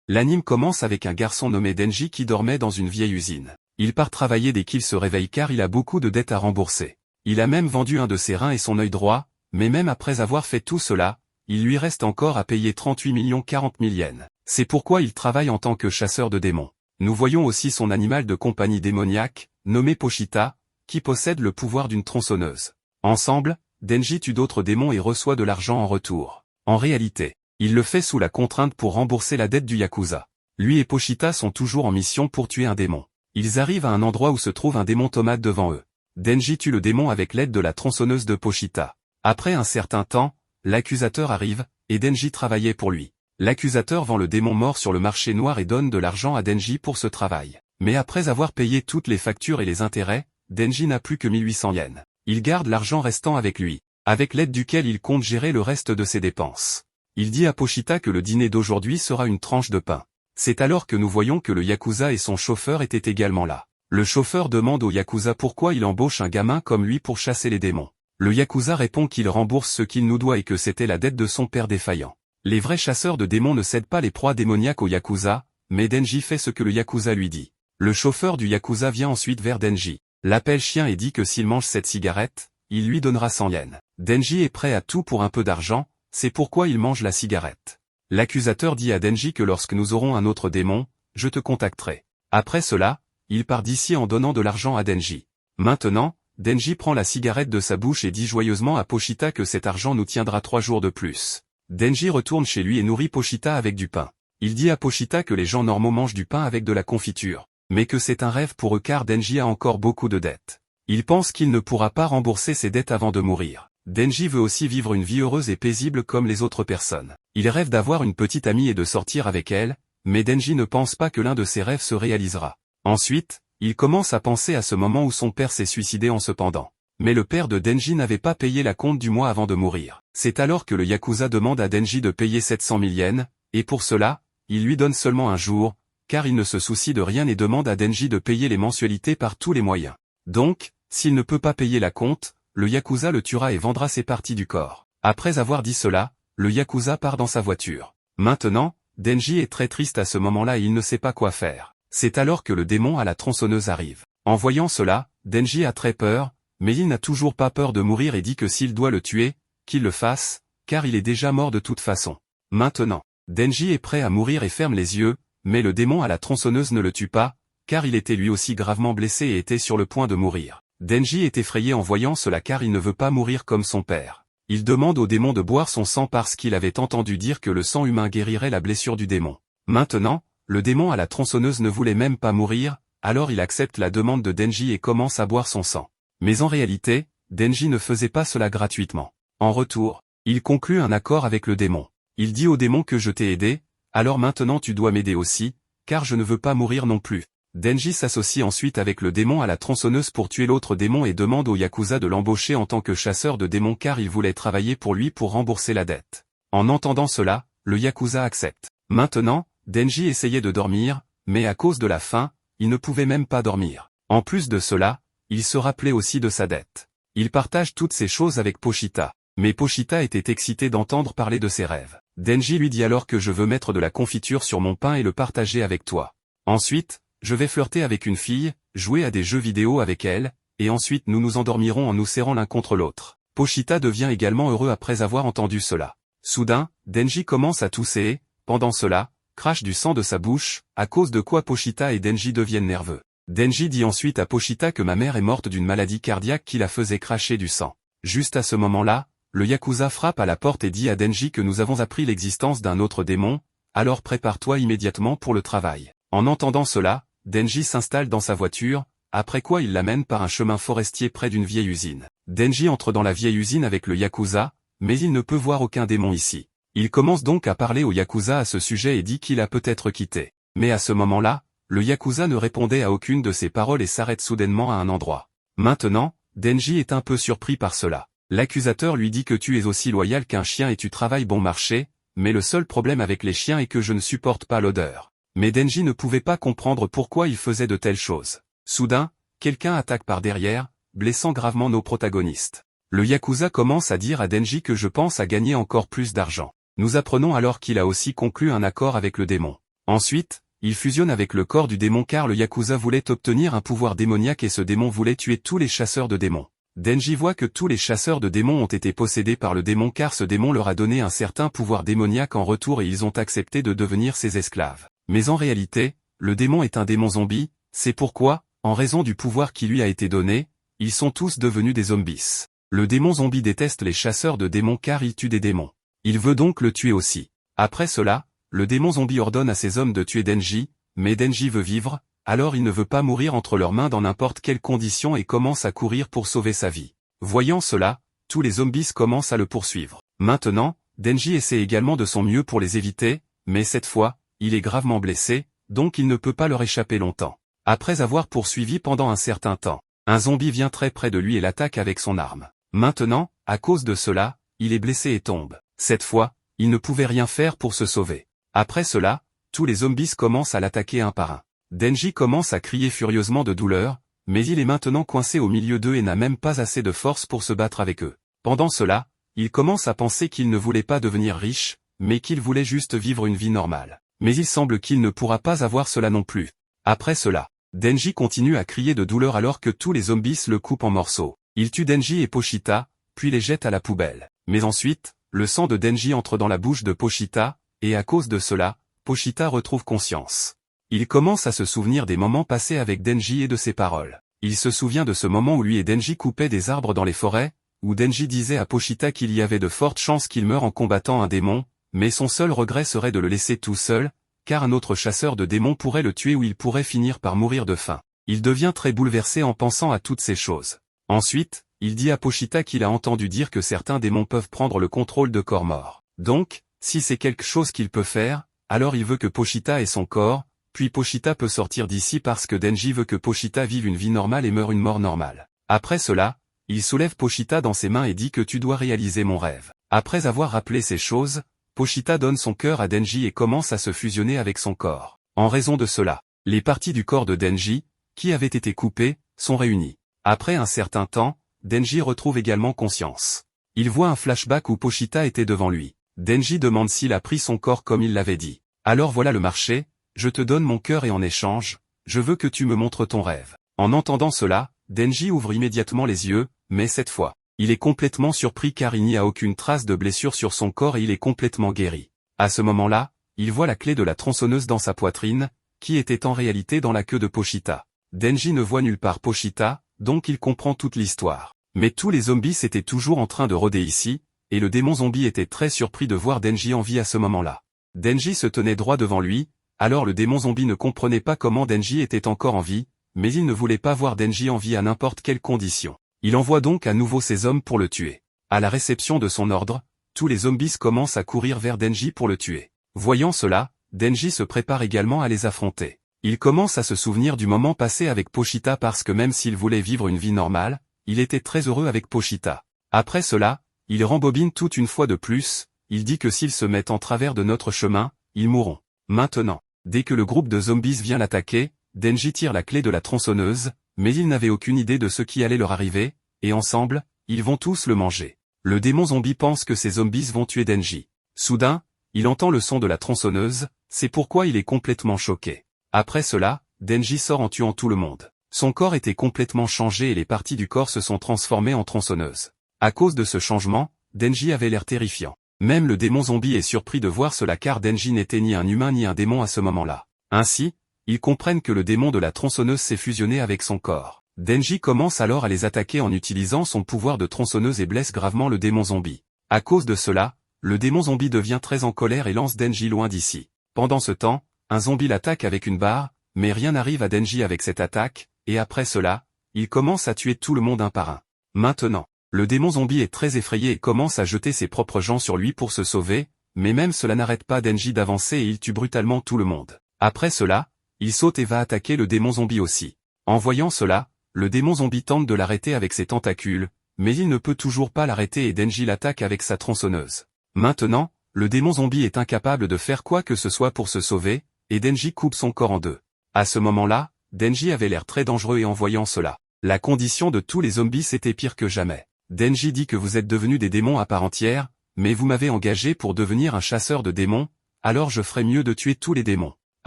L'anime commence avec un garçon nommé Denji qui dormait dans une vieille usine. Il part travailler dès qu'il se réveille car il a beaucoup de dettes à rembourser. Il a même vendu un de ses reins et son œil droit, mais même après avoir fait tout cela, il lui reste encore à payer 38 40 000 yens. C'est pourquoi il travaille en tant que chasseur de démons. Nous voyons aussi son animal de compagnie démoniaque, nommé Pochita, qui possède le pouvoir d'une tronçonneuse. Ensemble, Denji tue d'autres démons et reçoit de l'argent en retour. En réalité, il le fait sous la contrainte pour rembourser la dette du Yakuza. Lui et Pochita sont toujours en mission pour tuer un démon. Ils arrivent à un endroit où se trouve un démon tomate devant eux. Denji tue le démon avec l'aide de la tronçonneuse de Pochita. Après un certain temps, l'accusateur arrive, et Denji travaillait pour lui. L'accusateur vend le démon mort sur le marché noir et donne de l'argent à Denji pour ce travail. Mais après avoir payé toutes les factures et les intérêts, Denji n'a plus que 1800 yens. Il garde l'argent restant avec lui, avec l'aide duquel il compte gérer le reste de ses dépenses. Il dit à Pochita que le dîner d'aujourd'hui sera une tranche de pain. C'est alors que nous voyons que le Yakuza et son chauffeur étaient également là. Le chauffeur demande au Yakuza pourquoi il embauche un gamin comme lui pour chasser les démons. Le Yakuza répond qu'il rembourse ce qu'il nous doit et que c'était la dette de son père défaillant. Les vrais chasseurs de démons ne cèdent pas les proies démoniaques au Yakuza, mais Denji fait ce que le Yakuza lui dit. Le chauffeur du Yakuza vient ensuite vers Denji, l'appelle chien et dit que s'il mange cette cigarette, il lui donnera 100 yens. Denji est prêt à tout pour un peu d'argent, c'est pourquoi il mange la cigarette. L'accusateur dit à Denji que lorsque nous aurons un autre démon, je te contacterai. Après cela, il part d'ici en donnant de l'argent à Denji. Maintenant, Denji prend la cigarette de sa bouche et dit joyeusement à Pochita que cet argent nous tiendra 3 jours de plus. Denji retourne chez lui et nourrit Pochita avec du pain. Il dit à Pochita que les gens normaux mangent du pain avec de la confiture, mais que c'est un rêve pour eux car Denji a encore beaucoup de dettes. Il pense qu'il ne pourra pas rembourser ses dettes avant de mourir. Denji veut aussi vivre une vie heureuse et paisible comme les autres personnes. Il rêve d'avoir une petite amie et de sortir avec elle, mais Denji ne pense pas que l'un de ses rêves se réalisera. Ensuite, il commence à penser à ce moment où son père s'est suicidé en se pendant. Mais le père de Denji n'avait pas payé la compte du mois avant de mourir. C'est alors que le Yakuza demande à Denji de payer 700 000 yens, et pour cela, il lui donne seulement un jour, car il ne se soucie de rien et demande à Denji de payer les mensualités par tous les moyens. Donc, s'il ne peut pas payer la compte, le Yakuza le tuera et vendra ses parties du corps. Après avoir dit cela, le Yakuza part dans sa voiture. Maintenant, Denji est très triste à ce moment-là et il ne sait pas quoi faire. C'est alors que le démon à la tronçonneuse arrive. En voyant cela, Denji a très peur, mais il n'a toujours pas peur de mourir et dit que s'il doit le tuer, qu'il le fasse, car il est déjà mort de toute façon. Maintenant, Denji est prêt à mourir et ferme les yeux, mais le démon à la tronçonneuse ne le tue pas, car il était lui aussi gravement blessé et était sur le point de mourir. Denji est effrayé en voyant cela car il ne veut pas mourir comme son père. Il demande au démon de boire son sang parce qu'il avait entendu dire que le sang humain guérirait la blessure du démon. Maintenant, le démon à la tronçonneuse ne voulait même pas mourir, alors il accepte la demande de Denji et commence à boire son sang. Mais en réalité, Denji ne faisait pas cela gratuitement. En retour, il conclut un accord avec le démon. Il dit au démon que je t'ai aidé, alors maintenant tu dois m'aider aussi, car je ne veux pas mourir non plus. Denji s'associe ensuite avec le démon à la tronçonneuse pour tuer l'autre démon et demande au Yakuza de l'embaucher en tant que chasseur de démons car il voulait travailler pour lui pour rembourser la dette. En entendant cela, le Yakuza accepte. Maintenant, Denji essayait de dormir, mais à cause de la faim, il ne pouvait même pas dormir. En plus de cela, il se rappelait aussi de sa dette. Il partage toutes ces choses avec Pochita, mais Pochita était excité d'entendre parler de ses rêves. Denji lui dit alors que je veux mettre de la confiture sur mon pain et le partager avec toi. Ensuite, je vais flirter avec une fille, jouer à des jeux vidéo avec elle, et ensuite nous nous endormirons en nous serrant l'un contre l'autre. Pochita devient également heureux après avoir entendu cela. Soudain, Denji commence à tousser et, pendant cela, crache du sang de sa bouche, à cause de quoi Pochita et Denji deviennent nerveux. Denji dit ensuite à Pochita que ma mère est morte d'une maladie cardiaque qui la faisait cracher du sang. Juste à ce moment-là, le Yakuza frappe à la porte et dit à Denji que nous avons appris l'existence d'un autre démon, alors prépare-toi immédiatement pour le travail. En entendant cela, Denji s'installe dans sa voiture, après quoi il l'amène par un chemin forestier près d'une vieille usine. Denji entre dans la vieille usine avec le Yakuza, mais il ne peut voir aucun démon ici. Il commence donc à parler au Yakuza à ce sujet et dit qu'il a peut-être quitté. Mais à ce moment-là, le Yakuza ne répondait à aucune de ses paroles et s'arrête soudainement à un endroit. Maintenant, Denji est un peu surpris par cela. L'accusateur lui dit que tu es aussi loyal qu'un chien et tu travailles bon marché, mais le seul problème avec les chiens est que je ne supporte pas l'odeur. Mais Denji ne pouvait pas comprendre pourquoi il faisait de telles choses. Soudain, quelqu'un attaque par derrière, blessant gravement nos protagonistes. Le Yakuza commence à dire à Denji que je pense à gagner encore plus d'argent. Nous apprenons alors qu'il a aussi conclu un accord avec le démon. Ensuite, il fusionne avec le corps du démon car le Yakuza voulait obtenir un pouvoir démoniaque et ce démon voulait tuer tous les chasseurs de démons. Denji voit que tous les chasseurs de démons ont été possédés par le démon car ce démon leur a donné un certain pouvoir démoniaque en retour et ils ont accepté de devenir ses esclaves. Mais en réalité, le démon est un démon zombie, c'est pourquoi, en raison du pouvoir qui lui a été donné, ils sont tous devenus des zombies. Le démon zombie déteste les chasseurs de démons car il tue des démons. Il veut donc le tuer aussi. Après cela, le démon zombie ordonne à ses hommes de tuer Denji, mais Denji veut vivre, alors il ne veut pas mourir entre leurs mains dans n'importe quelle condition et commence à courir pour sauver sa vie. Voyant cela, tous les zombies commencent à le poursuivre. Maintenant, Denji essaie également de son mieux pour les éviter, mais cette fois, il est gravement blessé, donc il ne peut pas leur échapper longtemps. Après avoir poursuivi pendant un certain temps, un zombie vient très près de lui et l'attaque avec son arme. Maintenant, à cause de cela, il est blessé et tombe. Cette fois, il ne pouvait rien faire pour se sauver. Après cela, tous les zombies commencent à l'attaquer un par un. Denji commence à crier furieusement de douleur, mais il est maintenant coincé au milieu d'eux et n'a même pas assez de force pour se battre avec eux. Pendant cela, il commence à penser qu'il ne voulait pas devenir riche, mais qu'il voulait juste vivre une vie normale. Mais il semble qu'il ne pourra pas avoir cela non plus. Après cela, Denji continue à crier de douleur alors que tous les zombies le coupent en morceaux. Il tue Denji et Pochita, puis les jette à la poubelle. Mais ensuite, le sang de Denji entre dans la bouche de Pochita, et à cause de cela, Pochita retrouve conscience. Il commence à se souvenir des moments passés avec Denji et de ses paroles. Il se souvient de ce moment où lui et Denji coupaient des arbres dans les forêts, où Denji disait à Pochita qu'il y avait de fortes chances qu'il meure en combattant un démon, mais son seul regret serait de le laisser tout seul, car un autre chasseur de démons pourrait le tuer ou il pourrait finir par mourir de faim. Il devient très bouleversé en pensant à toutes ces choses. Ensuite, il dit à Pochita qu'il a entendu dire que certains démons peuvent prendre le contrôle de corps morts. Donc, si c'est quelque chose qu'il peut faire, alors il veut que Pochita ait son corps, puis Pochita peut sortir d'ici parce que Denji veut que Pochita vive une vie normale et meure une mort normale. Après cela, il soulève Pochita dans ses mains et dit que tu dois réaliser mon rêve. Après avoir rappelé ces choses, Pochita donne son cœur à Denji et commence à se fusionner avec son corps. En raison de cela, les parties du corps de Denji, qui avaient été coupées, sont réunies. Après un certain temps, Denji retrouve également conscience. Il voit un flashback où Pochita était devant lui. Denji demande s'il a pris son corps comme il l'avait dit. Alors voilà le marché, je te donne mon cœur et en échange, je veux que tu me montres ton rêve. En entendant cela, Denji ouvre immédiatement les yeux, mais cette fois, il est complètement surpris car il n'y a aucune trace de blessure sur son corps et il est complètement guéri. À ce moment-là, il voit la clé de la tronçonneuse dans sa poitrine, qui était en réalité dans la queue de Pochita. Denji ne voit nulle part Pochita, donc il comprend toute l'histoire. Mais tous les zombies étaient toujours en train de rôder ici, et le démon zombie était très surpris de voir Denji en vie à ce moment-là. Denji se tenait droit devant lui, alors le démon zombie ne comprenait pas comment Denji était encore en vie, mais il ne voulait pas voir Denji en vie à n'importe quelle condition. Il envoie donc à nouveau ses hommes pour le tuer. À la réception de son ordre, tous les zombies commencent à courir vers Denji pour le tuer. Voyant cela, Denji se prépare également à les affronter. Il commence à se souvenir du moment passé avec Pochita parce que même s'il voulait vivre une vie normale, il était très heureux avec Pochita. Après cela, il rembobine tout une fois de plus, il dit que s'ils se mettent en travers de notre chemin, ils mourront. Maintenant, dès que le groupe de zombies vient l'attaquer, Denji tire la clé de la tronçonneuse, mais il n'avait aucune idée de ce qui allait leur arriver, et ensemble, ils vont tous le manger. Le démon zombie pense que ces zombies vont tuer Denji. Soudain, il entend le son de la tronçonneuse, c'est pourquoi il est complètement choqué. Après cela, Denji sort en tuant tout le monde. Son corps était complètement changé et les parties du corps se sont transformées en tronçonneuses. À cause de ce changement, Denji avait l'air terrifiant. Même le démon zombie est surpris de voir cela car Denji n'était ni un humain ni un démon à ce moment-là. Ainsi, ils comprennent que le démon de la tronçonneuse s'est fusionné avec son corps. Denji commence alors à les attaquer en utilisant son pouvoir de tronçonneuse et blesse gravement le démon zombie. À cause de cela, le démon zombie devient très en colère et lance Denji loin d'ici. Pendant ce temps, un zombie l'attaque avec une barre, mais rien n'arrive à Denji avec cette attaque, et après cela, il commence à tuer tout le monde un par un. Maintenant, le démon zombie est très effrayé et commence à jeter ses propres gens sur lui pour se sauver, mais même cela n'arrête pas Denji d'avancer et il tue brutalement tout le monde. Après cela, il saute et va attaquer le démon zombie aussi. En voyant cela, le démon zombie tente de l'arrêter avec ses tentacules, mais il ne peut toujours pas l'arrêter et Denji l'attaque avec sa tronçonneuse. Maintenant, le démon zombie est incapable de faire quoi que ce soit pour se sauver, et Denji coupe son corps en deux. À ce moment-là, Denji avait l'air très dangereux et en voyant cela, la condition de tous les zombies était pire que jamais. Denji dit que vous êtes devenus des démons à part entière, mais vous m'avez engagé pour devenir un chasseur de démons, alors je ferais mieux de tuer tous les démons.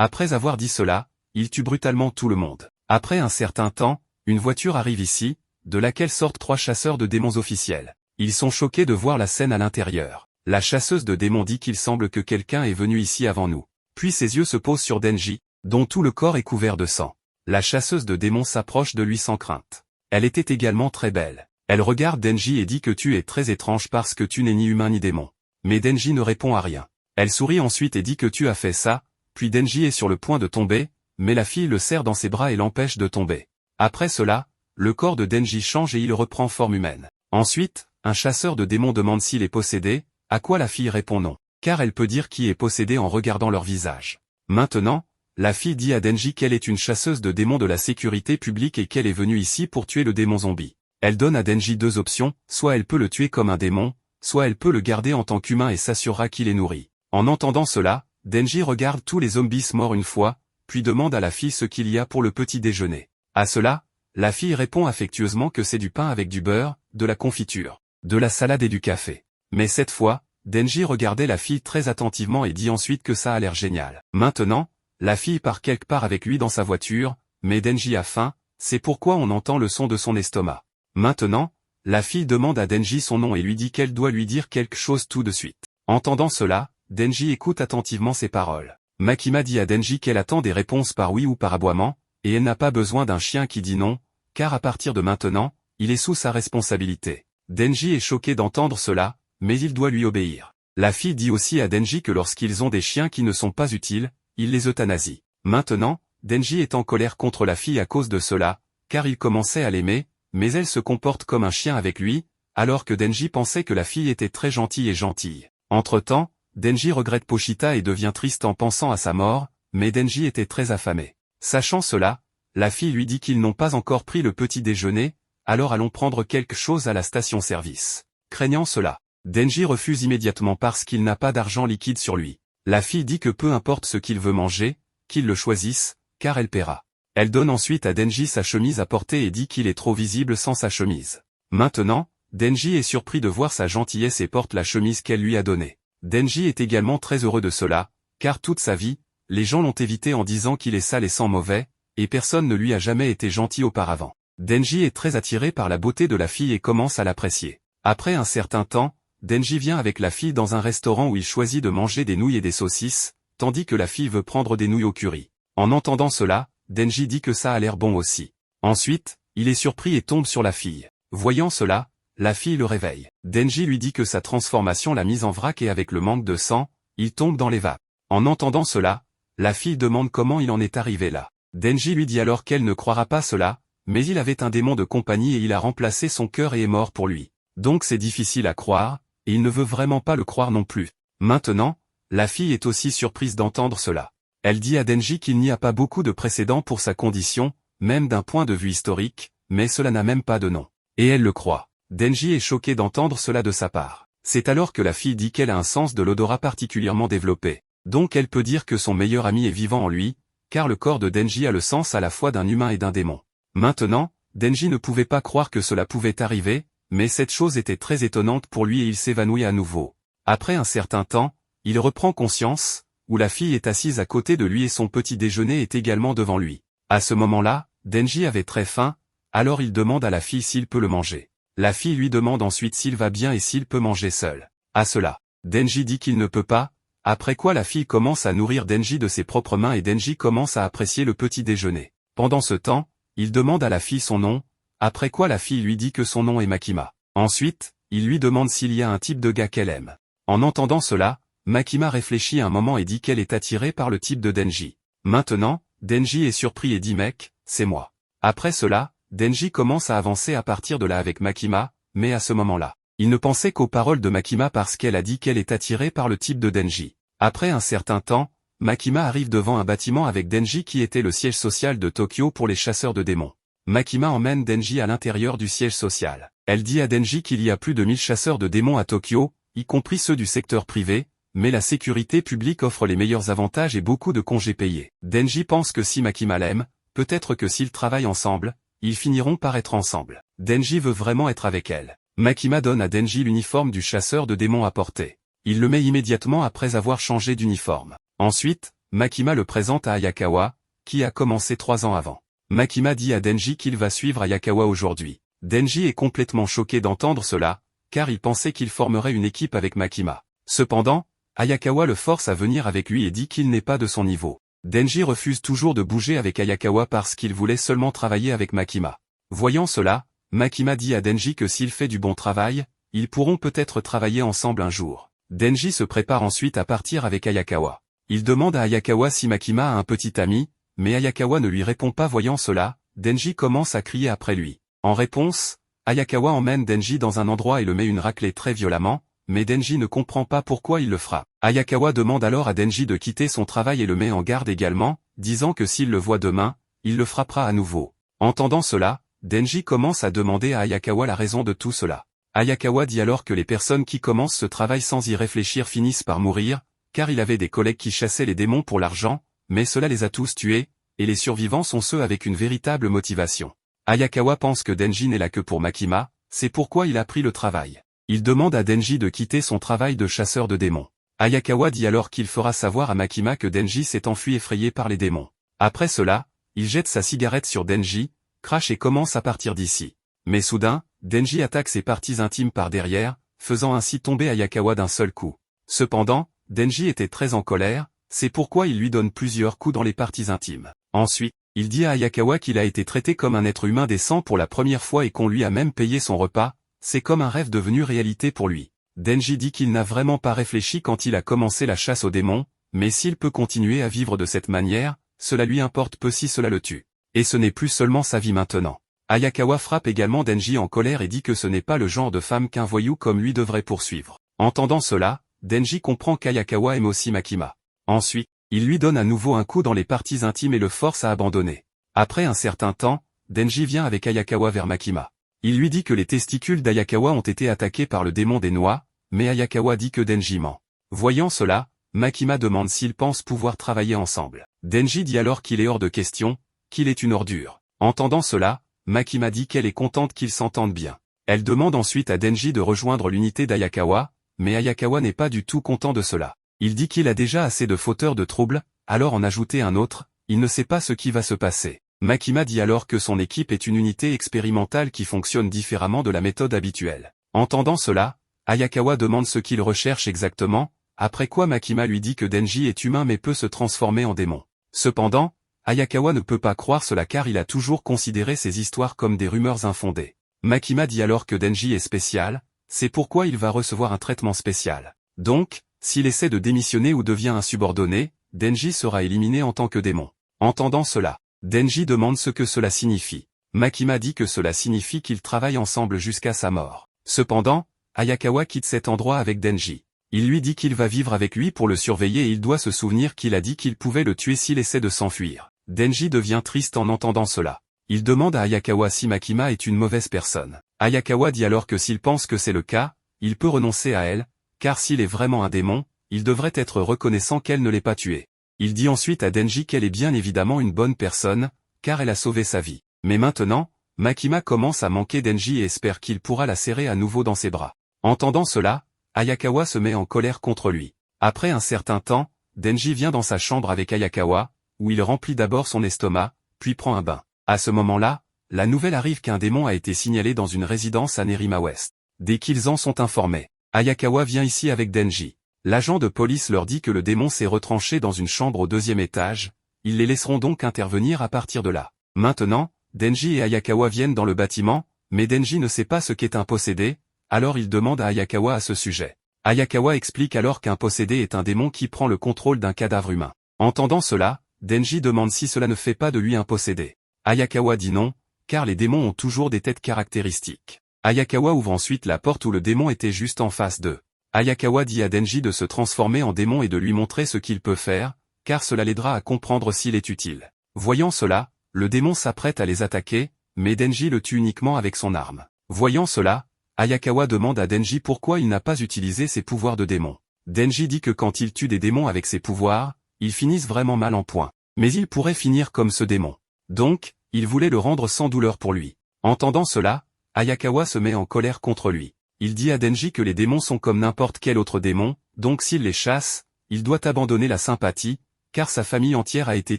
Après avoir dit cela, il tue brutalement tout le monde. Après un certain temps, une voiture arrive ici, de laquelle sortent 3 chasseurs de démons officiels. Ils sont choqués de voir la scène à l'intérieur. La chasseuse de démons dit qu'il semble que quelqu'un est venu ici avant nous. Puis ses yeux se posent sur Denji, dont tout le corps est couvert de sang. La chasseuse de démons s'approche de lui sans crainte. Elle était également très belle. Elle regarde Denji et dit que tu es très étrange parce que tu n'es ni humain ni démon. Mais Denji ne répond à rien. Elle sourit ensuite et dit que tu as fait ça, puis Denji est sur le point de tomber, mais la fille le serre dans ses bras et l'empêche de tomber. Après cela, le corps de Denji change et il reprend forme humaine. Ensuite, un chasseur de démons demande s'il est possédé, à quoi la fille répond non, car elle peut dire qui est possédé en regardant leur visage. Maintenant, la fille dit à Denji qu'elle est une chasseuse de démons de la sécurité publique et qu'elle est venue ici pour tuer le démon zombie. Elle donne à Denji 2 options, soit elle peut le tuer comme un démon, soit elle peut le garder en tant qu'humain et s'assurera qu'il est nourri. En entendant cela, Denji regarde tous les zombies morts une fois, puis demande à la fille ce qu'il y a pour le petit déjeuner. À cela, la fille répond affectueusement que c'est du pain avec du beurre, de la confiture, de la salade et du café. Mais cette fois, Denji regardait la fille très attentivement et dit ensuite que ça a l'air génial. Maintenant, la fille part quelque part avec lui dans sa voiture, mais Denji a faim, c'est pourquoi on entend le son de son estomac. Maintenant, la fille demande à Denji son nom et lui dit qu'elle doit lui dire quelque chose tout de suite. Entendant cela, Denji écoute attentivement ses paroles. Makima dit à Denji qu'elle attend des réponses par oui ou par aboiement, et elle n'a pas besoin d'un chien qui dit non, car à partir de maintenant, il est sous sa responsabilité. Denji est choqué d'entendre cela, mais il doit lui obéir. La fille dit aussi à Denji que lorsqu'ils ont des chiens qui ne sont pas utiles, il les euthanasie. Maintenant, Denji est en colère contre la fille à cause de cela, car il commençait à l'aimer, mais elle se comporte comme un chien avec lui, alors que Denji pensait que la fille était très gentille et gentille. Entre-temps, Denji regrette Pochita et devient triste en pensant à sa mort, mais Denji était très affamé. Sachant cela, la fille lui dit qu'ils n'ont pas encore pris le petit déjeuner, alors allons prendre quelque chose à la station-service. Craignant cela, Denji refuse immédiatement parce qu'il n'a pas d'argent liquide sur lui. La fille dit que peu importe ce qu'il veut manger, qu'il le choisisse, car elle paiera. Elle donne ensuite à Denji sa chemise à porter et dit qu'il est trop visible sans sa chemise. Maintenant, Denji est surpris de voir sa gentillesse et porte la chemise qu'elle lui a donnée. Denji est également très heureux de cela, car toute sa vie, les gens l'ont évité en disant qu'il est sale et sans mauvais, et personne ne lui a jamais été gentil auparavant. Denji est très attiré par la beauté de la fille et commence à l'apprécier. Après un certain temps, Denji vient avec la fille dans un restaurant où il choisit de manger des nouilles et des saucisses, tandis que la fille veut prendre des nouilles au curry. En entendant cela, Denji dit que ça a l'air bon aussi. Ensuite, il est surpris et tombe sur la fille. Voyant cela, la fille le réveille. Denji lui dit que sa transformation l'a mise en vrac et avec le manque de sang, il tombe dans les vapes. En entendant cela, la fille demande comment il en est arrivé là. Denji lui dit alors qu'elle ne croira pas cela, mais il avait un démon de compagnie et il a remplacé son cœur et est mort pour lui. Donc c'est difficile à croire, et il ne veut vraiment pas le croire non plus. Maintenant, la fille est aussi surprise d'entendre cela. Elle dit à Denji qu'il n'y a pas beaucoup de précédents pour sa condition, même d'un point de vue historique, mais cela n'a même pas de nom. Et elle le croit. Denji est choqué d'entendre cela de sa part. C'est alors que la fille dit qu'elle a un sens de l'odorat particulièrement développé. Donc elle peut dire que son meilleur ami est vivant en lui, car le corps de Denji a le sens à la fois d'un humain et d'un démon. Maintenant, Denji ne pouvait pas croire que cela pouvait arriver, mais cette chose était très étonnante pour lui et il s'évanouit à nouveau. Après un certain temps, il reprend conscience, où la fille est assise à côté de lui et son petit déjeuner est également devant lui. À ce moment-là, Denji avait très faim, alors il demande à la fille s'il peut le manger. La fille lui demande ensuite s'il va bien et s'il peut manger seul. À cela, Denji dit qu'il ne peut pas, après quoi la fille commence à nourrir Denji de ses propres mains et Denji commence à apprécier le petit déjeuner. Pendant ce temps, il demande à la fille son nom, après quoi la fille lui dit que son nom est Makima. Ensuite, il lui demande s'il y a un type de gars qu'elle aime. En entendant cela, Makima réfléchit un moment et dit qu'elle est attirée par le type de Denji. Maintenant, Denji est surpris et dit mec, c'est moi. Après cela, Denji commence à avancer à partir de là avec Makima, mais à ce moment-là, il ne pensait qu'aux paroles de Makima parce qu'elle a dit qu'elle est attirée par le type de Denji. Après un certain temps, Makima arrive devant un bâtiment avec Denji qui était le siège social de Tokyo pour les chasseurs de démons. Makima emmène Denji à l'intérieur du siège social. Elle dit à Denji qu'il y a plus de 1000 chasseurs de démons à Tokyo, y compris ceux du secteur privé, mais la sécurité publique offre les meilleurs avantages et beaucoup de congés payés. Denji pense que si Makima l'aime, peut-être que s'ils travaillent ensemble, ils finiront par être ensemble. Denji veut vraiment être avec elle. Makima donne à Denji l'uniforme du chasseur de démons à porter. Il le met immédiatement après avoir changé d'uniforme. Ensuite, Makima le présente à Ayakawa, qui a commencé 3 ans avant. Makima dit à Denji qu'il va suivre Ayakawa aujourd'hui. Denji est complètement choqué d'entendre cela, car il pensait qu'il formerait une équipe avec Makima. Cependant, Ayakawa le force à venir avec lui et dit qu'il n'est pas de son niveau. Denji refuse toujours de bouger avec Ayakawa parce qu'il voulait seulement travailler avec Makima. Voyant cela, Makima dit à Denji que s'il fait du bon travail, ils pourront peut-être travailler ensemble un jour. Denji se prépare ensuite à partir avec Ayakawa. Il demande à Ayakawa si Makima a un petit ami, mais Ayakawa ne lui répond pas. Voyant cela, Denji commence à crier après lui. En réponse, Ayakawa emmène Denji dans un endroit et le met une raclée très violemment, mais Denji ne comprend pas pourquoi il le frappe. Ayakawa demande alors à Denji de quitter son travail et le met en garde également, disant que s'il le voit demain, il le frappera à nouveau. Entendant cela, Denji commence à demander à Ayakawa la raison de tout cela. Ayakawa dit alors que les personnes qui commencent ce travail sans y réfléchir finissent par mourir, car il avait des collègues qui chassaient les démons pour l'argent, mais cela les a tous tués, et les survivants sont ceux avec une véritable motivation. Ayakawa pense que Denji n'est là que pour Makima, c'est pourquoi il a pris le travail. Il demande à Denji de quitter son travail de chasseur de démons. Ayakawa dit alors qu'il fera savoir à Makima que Denji s'est enfui effrayé par les démons. Après cela, il jette sa cigarette sur Denji, crache et commence à partir d'ici. Mais soudain, Denji attaque ses parties intimes par derrière, faisant ainsi tomber Ayakawa d'un seul coup. Cependant, Denji était très en colère, c'est pourquoi il lui donne plusieurs coups dans les parties intimes. Ensuite, il dit à Ayakawa qu'il a été traité comme un être humain décent pour la première fois et qu'on lui a même payé son repas, c'est comme un rêve devenu réalité pour lui. Denji dit qu'il n'a vraiment pas réfléchi quand il a commencé la chasse aux démons, mais s'il peut continuer à vivre de cette manière, cela lui importe peu si cela le tue. Et ce n'est plus seulement sa vie maintenant. Ayakawa frappe également Denji en colère et dit que ce n'est pas le genre de femme qu'un voyou comme lui devrait poursuivre. Entendant cela, Denji comprend qu'Ayakawa aime aussi Makima. Ensuite, il lui donne à nouveau un coup dans les parties intimes et le force à abandonner. Après un certain temps, Denji vient avec Ayakawa vers Makima. Il lui dit que les testicules d'Ayakawa ont été attaqués par le démon des noix, mais Ayakawa dit que Denji ment. Voyant cela, Makima demande s'ils pensent pouvoir travailler ensemble. Denji dit alors qu'il est hors de question, qu'il est une ordure. Entendant cela, Makima dit qu'elle est contente qu'ils s'entendent bien. Elle demande ensuite à Denji de rejoindre l'unité d'Ayakawa, mais Ayakawa n'est pas du tout content de cela. Il dit qu'il a déjà assez de fauteurs de troubles, alors en ajouter un autre, il ne sait pas ce qui va se passer. Makima dit alors que son équipe est une unité expérimentale qui fonctionne différemment de la méthode habituelle. Entendant cela, Ayakawa demande ce qu'il recherche exactement, après quoi Makima lui dit que Denji est humain mais peut se transformer en démon. Cependant, Ayakawa ne peut pas croire cela car il a toujours considéré ces histoires comme des rumeurs infondées. Makima dit alors que Denji est spécial, c'est pourquoi il va recevoir un traitement spécial. Donc, s'il essaie de démissionner ou devient un subordonné, Denji sera éliminé en tant que démon. Entendant cela, Denji demande ce que cela signifie. Makima dit que cela signifie qu'ils travaillent ensemble jusqu'à sa mort. Cependant, Ayakawa quitte cet endroit avec Denji. Il lui dit qu'il va vivre avec lui pour le surveiller et il doit se souvenir qu'il a dit qu'il pouvait le tuer s'il essaie de s'enfuir. Denji devient triste en entendant cela. Il demande à Ayakawa si Makima est une mauvaise personne. Ayakawa dit alors que s'il pense que c'est le cas, il peut renoncer à elle, car s'il est vraiment un démon, il devrait être reconnaissant qu'elle ne l'ait pas tué. Il dit ensuite à Denji qu'elle est bien évidemment une bonne personne, car elle a sauvé sa vie. Mais maintenant, Makima commence à manquer Denji et espère qu'il pourra la serrer à nouveau dans ses bras. Entendant cela, Ayakawa se met en colère contre lui. Après un certain temps, Denji vient dans sa chambre avec Ayakawa, où il remplit d'abord son estomac, puis prend un bain. À ce moment-là, la nouvelle arrive qu'un démon a été signalé dans une résidence à Nerima West. Dès qu'ils en sont informés, Ayakawa vient ici avec Denji. L'agent de police leur dit que le démon s'est retranché dans une chambre au 2e étage, ils les laisseront donc intervenir à partir de là. Maintenant, Denji et Ayakawa viennent dans le bâtiment, mais Denji ne sait pas ce qu'est un possédé, alors il demande à Ayakawa à ce sujet. Ayakawa explique alors qu'un possédé est un démon qui prend le contrôle d'un cadavre humain. Entendant cela, Denji demande si cela ne fait pas de lui un possédé. Ayakawa dit non, car les démons ont toujours des têtes caractéristiques. Ayakawa ouvre ensuite la porte où le démon était juste en face d'eux. Ayakawa dit à Denji de se transformer en démon et de lui montrer ce qu'il peut faire, car cela l'aidera à comprendre s'il est utile. Voyant cela, le démon s'apprête à les attaquer, mais Denji le tue uniquement avec son arme. Voyant cela, Ayakawa demande à Denji pourquoi il n'a pas utilisé ses pouvoirs de démon. Denji dit que quand il tue des démons avec ses pouvoirs, ils finissent vraiment mal en point. Mais il pourrait finir comme ce démon. Donc, il voulait le rendre sans douleur pour lui. Entendant cela, Ayakawa se met en colère contre lui. Il dit à Denji que les démons sont comme n'importe quel autre démon, donc s'il les chasse, il doit abandonner la sympathie, car sa famille entière a été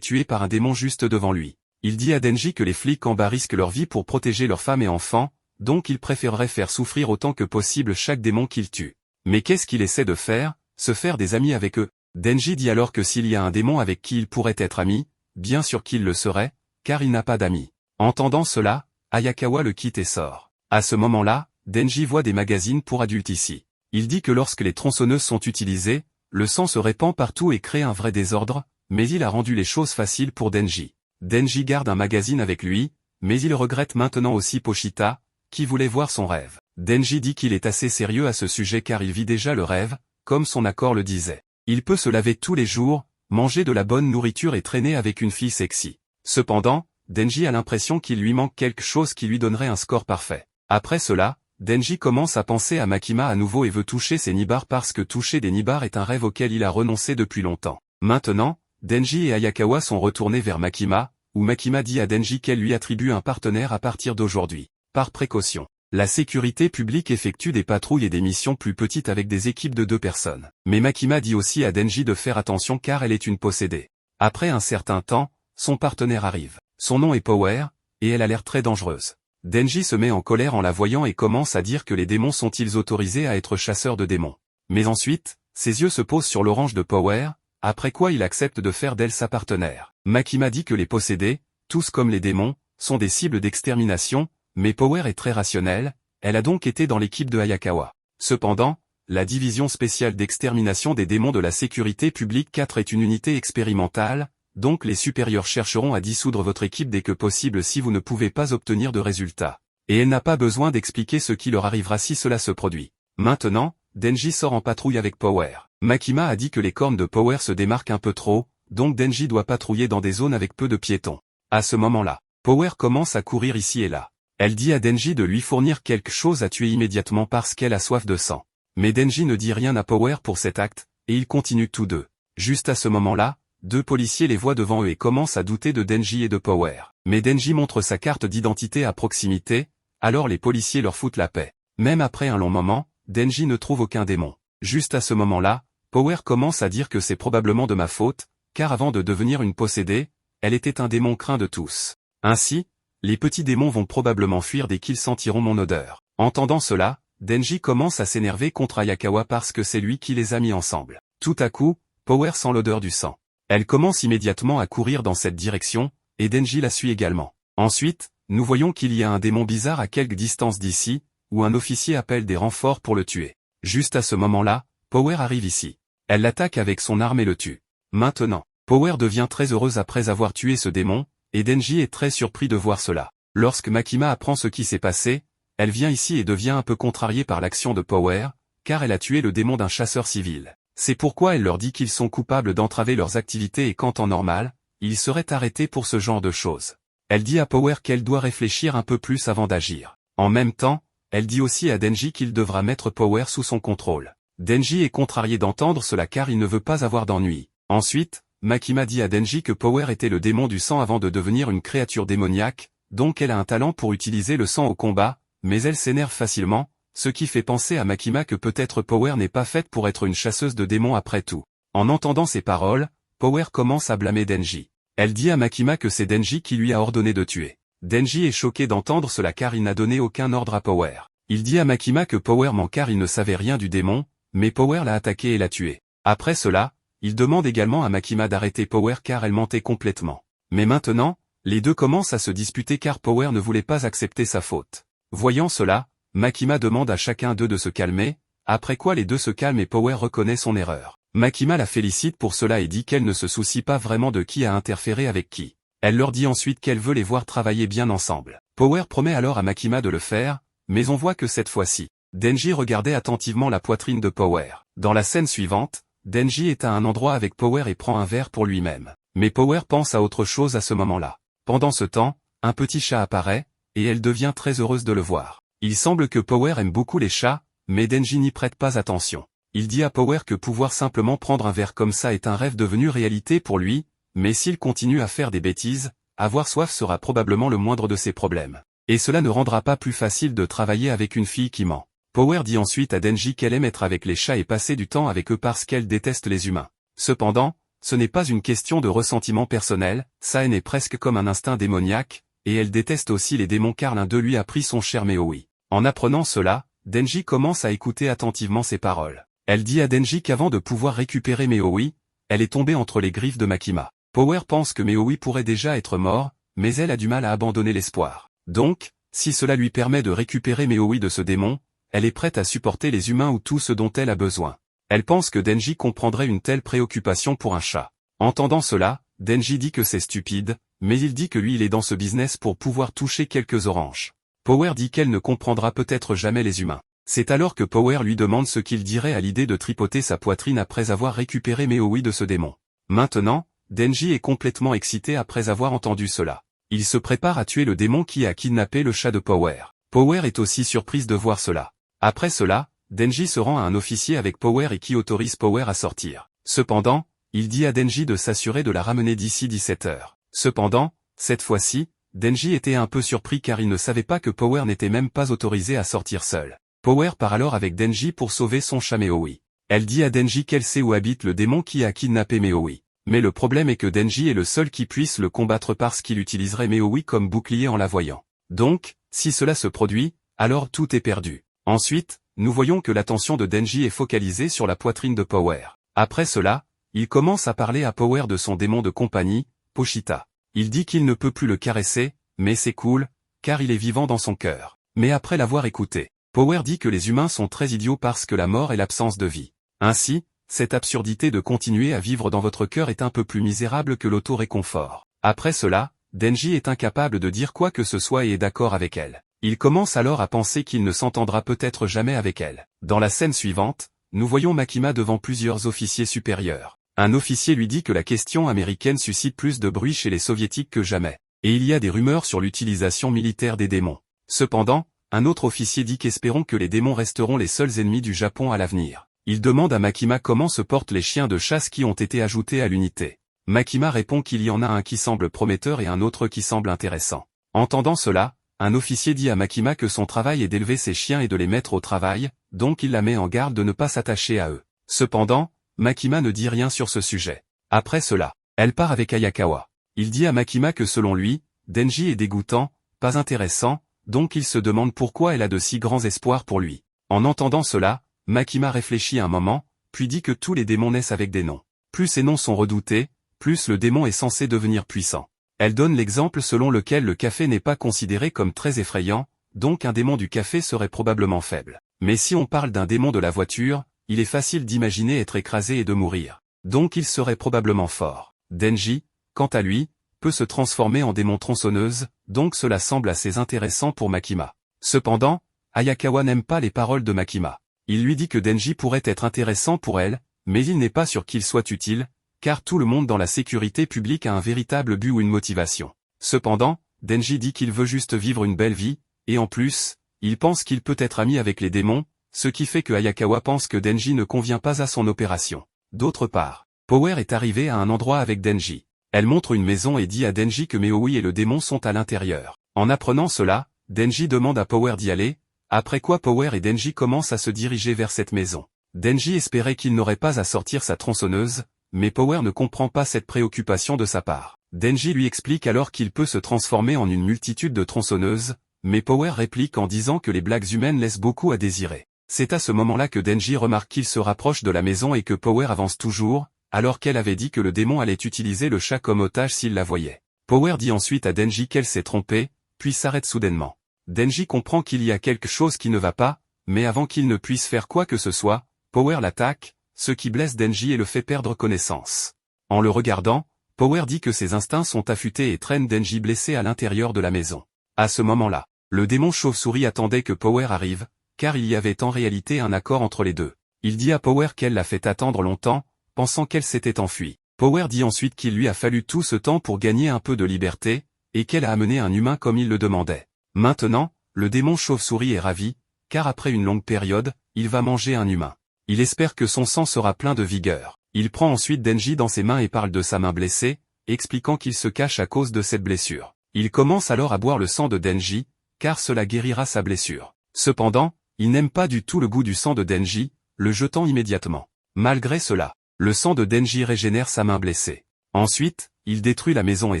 tuée par un démon juste devant lui. Il dit à Denji que les flics en bas risquent leur vie pour protéger leurs femmes et enfants, donc il préférerait faire souffrir autant que possible chaque démon qu'il tue. Mais qu'est-ce qu'il essaie de faire? Se faire des amis avec eux. Denji dit alors que s'il y a un démon avec qui il pourrait être ami, bien sûr qu'il le serait, car il n'a pas d'amis. Entendant cela, Ayakawa le quitte et sort. À ce moment-là, Denji voit des magazines pour adultes ici. Il dit que lorsque les tronçonneuses sont utilisées, le sang se répand partout et crée un vrai désordre, mais il a rendu les choses faciles pour Denji. Denji garde un magazine avec lui, mais il regrette maintenant aussi Pochita, qui voulait voir son rêve. Denji dit qu'il est assez sérieux à ce sujet car il vit déjà le rêve, comme son accord le disait. Il peut se laver tous les jours, manger de la bonne nourriture et traîner avec une fille sexy. Cependant, Denji a l'impression qu'il lui manque quelque chose qui lui donnerait un score parfait. Après cela, Denji commence à penser à Makima à nouveau et veut toucher ses nibbars parce que toucher des nibbars est un rêve auquel il a renoncé depuis longtemps. Maintenant, Denji et Ayakawa sont retournés vers Makima, où Makima dit à Denji qu'elle lui attribue un partenaire à partir d'aujourd'hui. Par précaution, la sécurité publique effectue des patrouilles et des missions plus petites avec des équipes de 2 personnes. Mais Makima dit aussi à Denji de faire attention car elle est une possédée. Après un certain temps, son partenaire arrive. Son nom est Power, et elle a l'air très dangereuse. Denji se met en colère en la voyant et commence à dire que les démons sont-ils autorisés à être chasseurs de démons. Mais ensuite, ses yeux se posent sur l'orange de Power, après quoi il accepte de faire d'elle sa partenaire. Makima dit que les possédés, tous comme les démons, sont des cibles d'extermination, mais Power est très rationnelle, elle a donc été dans l'équipe de Ayakawa. Cependant, la division spéciale d'extermination des démons de la sécurité publique 4 est une unité expérimentale, donc les supérieurs chercheront à dissoudre votre équipe dès que possible si vous ne pouvez pas obtenir de résultats. Et elle n'a pas besoin d'expliquer ce qui leur arrivera si cela se produit. Maintenant, Denji sort en patrouille avec Power. Makima a dit que les cornes de Power se démarquent un peu trop, donc Denji doit patrouiller dans des zones avec peu de piétons. À ce moment-là, Power commence à courir ici et là. Elle dit à Denji de lui fournir quelque chose à tuer immédiatement parce qu'elle a soif de sang. Mais Denji ne dit rien à Power pour cet acte, et ils continuent tous deux. Juste à ce moment-là, 2 policiers les voient devant eux et commencent à douter de Denji et de Power. Mais Denji montre sa carte d'identité à proximité, alors les policiers leur foutent la paix. Même après un long moment, Denji ne trouve aucun démon. Juste à ce moment-là, Power commence à dire que c'est probablement de ma faute, car avant de devenir une possédée, elle était un démon craint de tous. Ainsi, les petits démons vont probablement fuir dès qu'ils sentiront mon odeur. Entendant cela, Denji commence à s'énerver contre Ayakawa parce que c'est lui qui les a mis ensemble. Tout à coup, Power sent l'odeur du sang. Elle commence immédiatement à courir dans cette direction, et Denji la suit également. Ensuite, nous voyons qu'il y a un démon bizarre à quelque distance d'ici, où un officier appelle des renforts pour le tuer. Juste à ce moment-là, Power arrive ici. Elle l'attaque avec son arme et le tue. Maintenant, Power devient très heureuse après avoir tué ce démon, et Denji est très surpris de voir cela. Lorsque Makima apprend ce qui s'est passé, elle vient ici et devient un peu contrariée par l'action de Power, car elle a tué le démon d'un chasseur civil. C'est pourquoi elle leur dit qu'ils sont coupables d'entraver leurs activités et qu'en temps normal, ils seraient arrêtés pour ce genre de choses. Elle dit à Power qu'elle doit réfléchir un peu plus avant d'agir. En même temps, elle dit aussi à Denji qu'il devra mettre Power sous son contrôle. Denji est contrarié d'entendre cela car il ne veut pas avoir d'ennui. Ensuite, Makima dit à Denji que Power était le démon du sang avant de devenir une créature démoniaque, donc elle a un talent pour utiliser le sang au combat, mais elle s'énerve facilement, ce qui fait penser à Makima que peut-être Power n'est pas faite pour être une chasseuse de démons après tout. En entendant ces paroles, Power commence à blâmer Denji. Elle dit à Makima que c'est Denji qui lui a ordonné de tuer. Denji est choqué d'entendre cela car il n'a donné aucun ordre à Power. Il dit à Makima que Power ment car il ne savait rien du démon, mais Power l'a attaqué et l'a tué. Après cela, il demande également à Makima d'arrêter Power car elle mentait complètement. Mais maintenant, les deux commencent à se disputer car Power ne voulait pas accepter sa faute. Voyant cela, Makima demande à chacun d'eux de se calmer, après quoi les deux se calment et Power reconnaît son erreur. Makima la félicite pour cela et dit qu'elle ne se soucie pas vraiment de qui a interféré avec qui. Elle leur dit ensuite qu'elle veut les voir travailler bien ensemble. Power promet alors à Makima de le faire, mais on voit que cette fois-ci, Denji regardait attentivement la poitrine de Power. Dans la scène suivante, Denji est à un endroit avec Power et prend un verre pour lui-même. Mais Power pense à autre chose à ce moment-là. Pendant ce temps, un petit chat apparaît, et elle devient très heureuse de le voir. Il semble que Power aime beaucoup les chats, mais Denji n'y prête pas attention. Il dit à Power que pouvoir simplement prendre un verre comme ça est un rêve devenu réalité pour lui, mais s'il continue à faire des bêtises, avoir soif sera probablement le moindre de ses problèmes. Et cela ne rendra pas plus facile de travailler avec une fille qui ment. Power dit ensuite à Denji qu'elle aime être avec les chats et passer du temps avec eux parce qu'elle déteste les humains. Cependant, ce n'est pas une question de ressentiment personnel, sa haine est presque comme un instinct démoniaque, et elle déteste aussi les démons car l'un d'eux lui a pris son cher Maui. En apprenant cela, Denji commence à écouter attentivement ses paroles. Elle dit à Denji qu'avant de pouvoir récupérer Maui, elle est tombée entre les griffes de Makima. Power pense que Maui pourrait déjà être mort, mais elle a du mal à abandonner l'espoir. Donc, si cela lui permet de récupérer Maui de ce démon, elle est prête à supporter les humains ou tout ce dont elle a besoin. Elle pense que Denji comprendrait une telle préoccupation pour un chat. Entendant cela, Denji dit que c'est stupide, mais il dit que lui il est dans ce business pour pouvoir toucher quelques oranges. Power dit qu'elle ne comprendra peut-être jamais les humains. C'est alors que Power lui demande ce qu'il dirait à l'idée de tripoter sa poitrine après avoir récupéré Maui de ce démon. Maintenant, Denji est complètement excité après avoir entendu cela. Il se prépare à tuer le démon qui a kidnappé le chat de Power. Power est aussi surprise de voir cela. Après cela, Denji se rend à un officier avec Power et qui autorise Power à sortir. Cependant, il dit à Denji de s'assurer de la ramener d'ici 17 heures. Cependant, cette fois-ci, Denji était un peu surpris car il ne savait pas que Power n'était même pas autorisé à sortir seul. Power part alors avec Denji pour sauver son chat Maui. Elle dit à Denji qu'elle sait où habite le démon qui a kidnappé Maui. Mais le problème est que Denji est le seul qui puisse le combattre parce qu'il utiliserait Maui comme bouclier en la voyant. Donc, si cela se produit, alors tout est perdu. Ensuite, nous voyons que l'attention de Denji est focalisée sur la poitrine de Power. Après cela, il commence à parler à Power de son démon de compagnie, Pochita. Il dit qu'il ne peut plus le caresser, mais c'est cool, car il est vivant dans son cœur. Mais après l'avoir écouté, Power dit que les humains sont très idiots parce que la mort est l'absence de vie. Ainsi, cette absurdité de continuer à vivre dans votre cœur est un peu plus misérable que l'auto-réconfort. Après cela, Denji est incapable de dire quoi que ce soit et est d'accord avec elle. Il commence alors à penser qu'il ne s'entendra peut-être jamais avec elle. Dans la scène suivante, nous voyons Makima devant plusieurs officiers supérieurs. Un officier lui dit que la question américaine suscite plus de bruit chez les soviétiques que jamais, et il y a des rumeurs sur l'utilisation militaire des démons. Cependant, un autre officier dit qu'espérons que les démons resteront les seuls ennemis du Japon à l'avenir. Il demande à Makima comment se portent les chiens de chasse qui ont été ajoutés à l'unité. Makima répond qu'il y en a un qui semble prometteur et un autre qui semble intéressant. Entendant cela, un officier dit à Makima que son travail est d'élever ses chiens et de les mettre au travail, donc il la met en garde de ne pas s'attacher à eux. Cependant, Makima ne dit rien sur ce sujet. Après cela, elle part avec Ayakawa. Il dit à Makima que selon lui, Denji est dégoûtant, pas intéressant, donc il se demande pourquoi elle a de si grands espoirs pour lui. En entendant cela, Makima réfléchit un moment, puis dit que tous les démons naissent avec des noms. Plus ces noms sont redoutés, plus le démon est censé devenir puissant. Elle donne l'exemple selon lequel le café n'est pas considéré comme très effrayant, donc un démon du café serait probablement faible. Mais si on parle d'un démon de la voiture, il est facile d'imaginer être écrasé et de mourir. Donc il serait probablement fort. Denji, quant à lui, peut se transformer en démon tronçonneuse, donc cela semble assez intéressant pour Makima. Cependant, Ayakawa n'aime pas les paroles de Makima. Il lui dit que Denji pourrait être intéressant pour elle, mais il n'est pas sûr qu'il soit utile, car tout le monde dans la sécurité publique a un véritable but ou une motivation. Cependant, Denji dit qu'il veut juste vivre une belle vie, et en plus, il pense qu'il peut être ami avec les démons, ce qui fait que Ayakawa pense que Denji ne convient pas à son opération. D'autre part, Power est arrivée à un endroit avec Denji. Elle montre une maison et dit à Denji que Maui et le démon sont à l'intérieur. En apprenant cela, Denji demande à Power d'y aller, après quoi Power et Denji commencent à se diriger vers cette maison. Denji espérait qu'il n'aurait pas à sortir sa tronçonneuse, mais Power ne comprend pas cette préoccupation de sa part. Denji lui explique alors qu'il peut se transformer en une multitude de tronçonneuses, mais Power réplique en disant que les blagues humaines laissent beaucoup à désirer. C'est à ce moment-là que Denji remarque qu'il se rapproche de la maison et que Power avance toujours, alors qu'elle avait dit que le démon allait utiliser le chat comme otage s'il la voyait. Power dit ensuite à Denji qu'elle s'est trompée, puis s'arrête soudainement. Denji comprend qu'il y a quelque chose qui ne va pas, mais avant qu'il ne puisse faire quoi que ce soit, Power l'attaque, ce qui blesse Denji et le fait perdre connaissance. En le regardant, Power dit que ses instincts sont affûtés et traîne Denji blessé à l'intérieur de la maison. À ce moment-là, le démon chauve-souris attendait que Power arrive, car il y avait en réalité un accord entre les deux. Il dit à Power qu'elle l'a fait attendre longtemps, pensant qu'elle s'était enfuie. Power dit ensuite qu'il lui a fallu tout ce temps pour gagner un peu de liberté, et qu'elle a amené un humain comme il le demandait. Maintenant, le démon chauve-souris est ravi, car après une longue période, il va manger un humain. Il espère que son sang sera plein de vigueur. Il prend ensuite Denji dans ses mains et parle de sa main blessée, expliquant qu'il se cache à cause de cette blessure. Il commence alors à boire le sang de Denji, car cela guérira sa blessure. Cependant, il n'aime pas du tout le goût du sang de Denji, le jetant immédiatement. Malgré cela, Le sang de Denji régénère sa main blessée. Ensuite, il détruit la maison et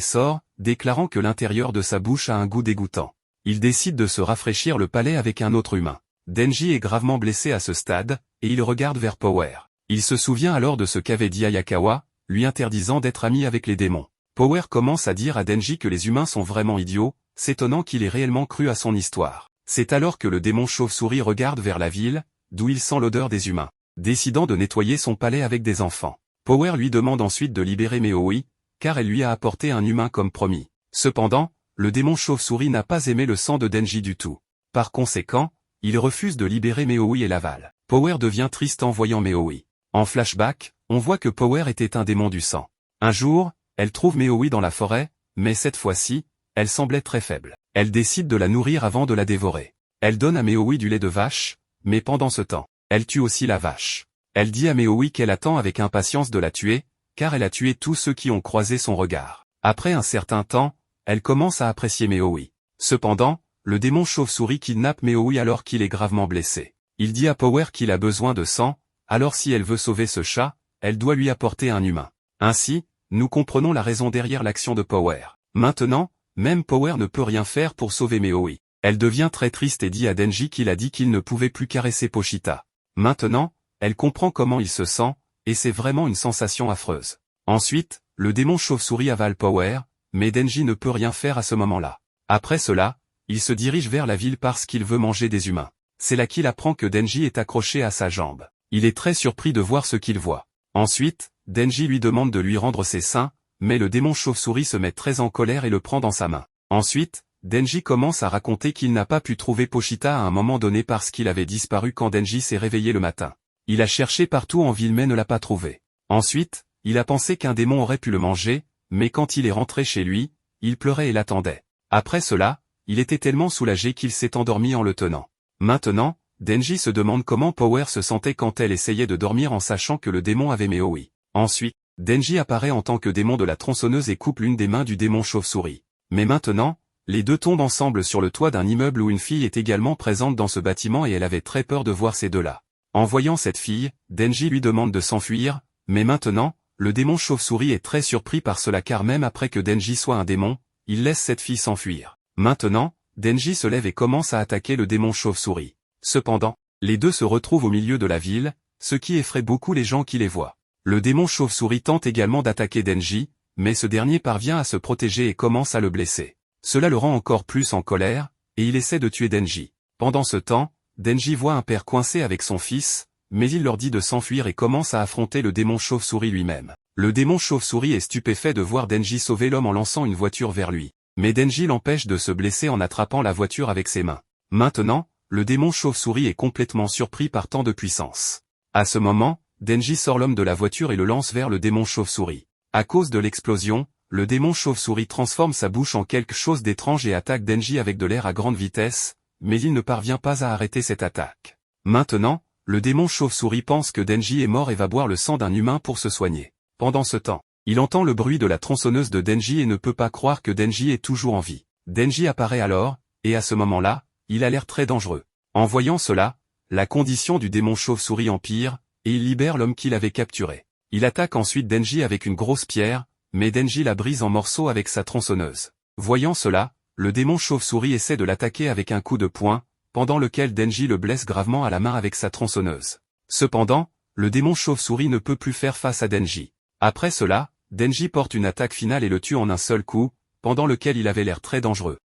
sort, déclarant que l'intérieur de sa bouche a un goût dégoûtant. Il décide de se rafraîchir le palais avec un autre humain. Denji est gravement blessé à ce stade, et il regarde vers Power. Il se souvient alors de ce qu'avait dit Ayakawa, lui interdisant d'être ami avec les démons. Power commence à dire à Denji que les humains sont vraiment idiots, s'étonnant qu'il ait réellement cru à son histoire. C'est alors que le démon chauve-souris regarde vers la ville, d'où il sent l'odeur des humains. Décidant de nettoyer son palais avec des enfants. Power lui demande ensuite de libérer Meoi, car elle lui a apporté un humain comme promis. Cependant, le démon chauve-souris n'a pas aimé le sang de Denji du tout. Par conséquent, il refuse de libérer Meoi et l'avale. Power devient triste en voyant Meoi. En flashback, on voit que Power était un démon du sang. Un jour, elle trouve Meoi dans la forêt, mais cette fois-ci, elle semblait très faible. Elle décide de la nourrir avant de la dévorer. Elle donne à Meoi du lait de vache, mais pendant ce temps, elle tue aussi la vache. Elle dit à Meoi qu'elle attend avec impatience de la tuer, car elle a tué tous ceux qui ont croisé son regard. Après un certain temps, elle commence à apprécier Meoi. Cependant, le démon chauve-souris kidnappe Meoi alors qu'il est gravement blessé. Il dit à Power qu'il a besoin de sang, alors si elle veut sauver ce chat, elle doit lui apporter un humain. Ainsi, nous comprenons la raison derrière l'action de Power. Maintenant, même Power ne peut rien faire pour sauver Meoi. Elle devient très triste et dit à Denji qu'il a dit qu'il ne pouvait plus caresser Pochita. Maintenant, elle comprend comment il se sent, et c'est vraiment une sensation affreuse. Ensuite, le démon chauve-souris avale Power, mais Denji ne peut rien faire à ce moment-là. Après cela, il se dirige vers la ville parce qu'il veut manger des humains. C'est là qu'il apprend que Denji est accroché à sa jambe. Il est très surpris de voir ce qu'il voit. Ensuite, Denji lui demande de lui rendre ses seins, mais le démon chauve-souris se met très en colère et le prend dans sa main. Ensuite, Denji commence à raconter qu'il n'a pas pu trouver Pochita à un moment donné parce qu'il avait disparu quand Denji s'est réveillé le matin. Il a cherché partout en ville mais ne l'a pas trouvé. Ensuite, il a pensé qu'un démon aurait pu le manger, mais quand il est rentré chez lui, il pleurait et l'attendait. Après cela, il était tellement soulagé qu'il s'est endormi en le tenant. Maintenant, Denji se demande comment Power se sentait quand elle essayait de dormir en sachant que le démon avait Meoi. Ensuite, Denji apparaît en tant que démon de la tronçonneuse et coupe l'une des mains du démon chauve-souris. Mais maintenant, les deux tombent ensemble sur le toit d'un immeuble où une fille est également présente dans ce bâtiment et elle avait très peur de voir ces deux-là. En voyant cette fille, Denji lui demande de s'enfuir, mais maintenant, le démon chauve-souris est très surpris par cela car même après que Denji soit un démon, il laisse cette fille s'enfuir. Maintenant, Denji se lève et commence à attaquer le démon chauve-souris. Cependant, les deux se retrouvent au milieu de la ville, ce qui effraie beaucoup les gens qui les voient. Le démon chauve-souris tente également d'attaquer Denji, mais ce dernier parvient à se protéger et commence à le blesser. Cela le rend encore plus en colère, et il essaie de tuer Denji. Pendant ce temps, Denji voit un père coincé avec son fils, mais il leur dit de s'enfuir et commence à affronter le démon chauve-souris lui-même. Le démon chauve-souris est stupéfait de voir Denji sauver l'homme en lançant une voiture vers lui. Mais Denji l'empêche de se blesser en attrapant la voiture avec ses mains. Maintenant, le démon chauve-souris est complètement surpris par tant de puissance. À ce moment, Denji sort l'homme de la voiture et le lance vers le démon chauve-souris. À cause de l'explosion, le démon chauve-souris transforme sa bouche en quelque chose d'étrange et attaque Denji avec de l'air à grande vitesse, mais il ne parvient pas à arrêter cette attaque. Maintenant, le démon chauve-souris pense que Denji est mort et va boire le sang d'un humain pour se soigner. Pendant ce temps, il entend le bruit de la tronçonneuse de Denji et ne peut pas croire que Denji est toujours en vie. Denji apparaît alors, et à ce moment-là, il a l'air très dangereux. En voyant cela, la condition du démon chauve-souris empire, et il libère l'homme qu'il avait capturé. Il attaque ensuite Denji avec une grosse pierre, mais Denji la brise en morceaux avec sa tronçonneuse. Voyant cela, le démon chauve-souris essaie de l'attaquer avec un coup de poing, pendant lequel Denji le blesse gravement à la main avec sa tronçonneuse. Cependant, le démon chauve-souris ne peut plus faire face à Denji. Après cela, Denji porte une attaque finale et le tue en un seul coup, pendant lequel il avait l'air très dangereux.